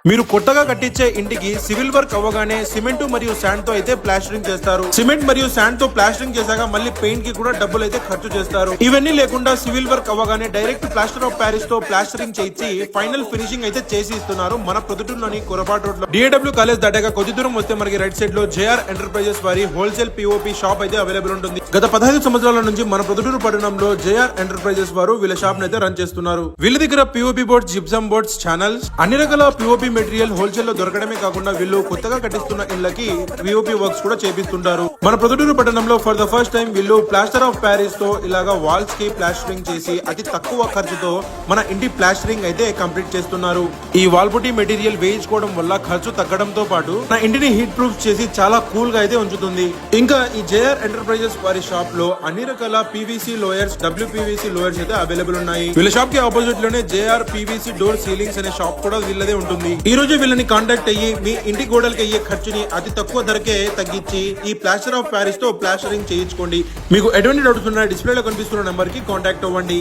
మీరు కొత్తగా కట్టించే ఇంటికి సివిల్ వర్క్ అవ్వగానే సిమెంట్ మరియు శాండ్ తో అయితే ప్లాస్టరింగ్ చేస్తారు. సిమెంట్ మరియు శాండ్ తో ప్లాస్టరింగ్ చేశాక మళ్ళీ పెయింట్ కి కూడా డబ్బులు అయితే ఖర్చు చేస్తారు. ఇవన్నీ లేకుండా సివిల్ వర్క్ అవ్వగానే డైరెక్ట్ ప్లాస్టర్ ఆఫ్ ప్యారిస్ తో ప్లాస్టరింగ్ చేయించి ఫైనల్ ఫినిషింగ్ అయితే చేసి ఇస్తున్నారు మన ప్రొద్దుటూరులోని కొరపాటు రోడ్ లో. DAW కాలేజ్ దాటాక కొద్ది దూరం వస్తే మనకి రైట్ సైడ్ లో JR ఎంటర్ప్రైజెస్ వారి హోల్సేల్ POP షాప్ అయితే అవైలబుల్ ఉంటుంది. గత 15 సంవత్సరాల నుంచి మన ప్రొద్దుటూరు పట్టణంలో JR ఎంటర్ప్రైజెస్ వారు వీళ్ళ షాప్ అయితే రన్ చేస్తున్నారు. వీళ్ళ దగ్గర POP boards, gypsum boards, channels, అన్ని రకాల POP మెటీరియల్ హోల్సేల్ లో దొరకడమే కాకుండా వీళ్ళు కొత్తగా కట్టిస్తున్న ఇళ్లకి POP వర్క్స్ కూడా చేపిస్తుంటారు. మన ప్రొద్దుటూరు పట్టణంలో ఫర్ ద ఫస్ట్ టైం వీళ్ళు ప్లాస్టర్ ఆఫ్ ప్యారిస్ తో ఇలాగా వాల్స్ కి ప్లాస్టరింగ్ చేసి అతి తక్కువ ఖర్చుతో మన ఇంటి ప్లాస్టరింగ్ అయితే కంప్లీట్ చేస్తున్నారు. ఈ వాల్ పుట్టి మెటీరియల్ వేయించుకోవడం వల్ల ఖర్చు తగ్గడంతో పాటు నా ఇంటిని హీట్ ప్రూఫ్ చేసి చాలా కూల్ గా అయితే ఉంచుతుంది. ఇంకా ఈ JR ఎంటర్ప్రైజెస్ వారి షాప్ లో అన్ని రకాల PVC లోయర్స్, WPVC లోయర్స్ అయితే అవైలబుల్ ఉన్నాయి. వీళ్ళ షాప్ కి ఆపోజిట్ లోనే JR PVC డోర్ సీలింగ్స్ అనే షాప్ కూడా వీళ్ళదే ఉంటుంది. ఈ రోజు వీళ్ళని కాంటాక్ట్ అయ్యి మీ ఇంటి గోడలకి అయ్యే ఖర్చుని అతి తక్కువ ధరకే తగ్గించి ఈ ప్లాస్టర్ ఆఫ్ ప్యారిస్ తో ప్లాస్టరింగ్ చేయించుకోండి. మీకు ఎటువంటి డౌట్స్ ఉన్నా డిస్ప్లేలో కనిపిస్తున్న నెంబర్ కి కాంటాక్ట్ అవ్వండి.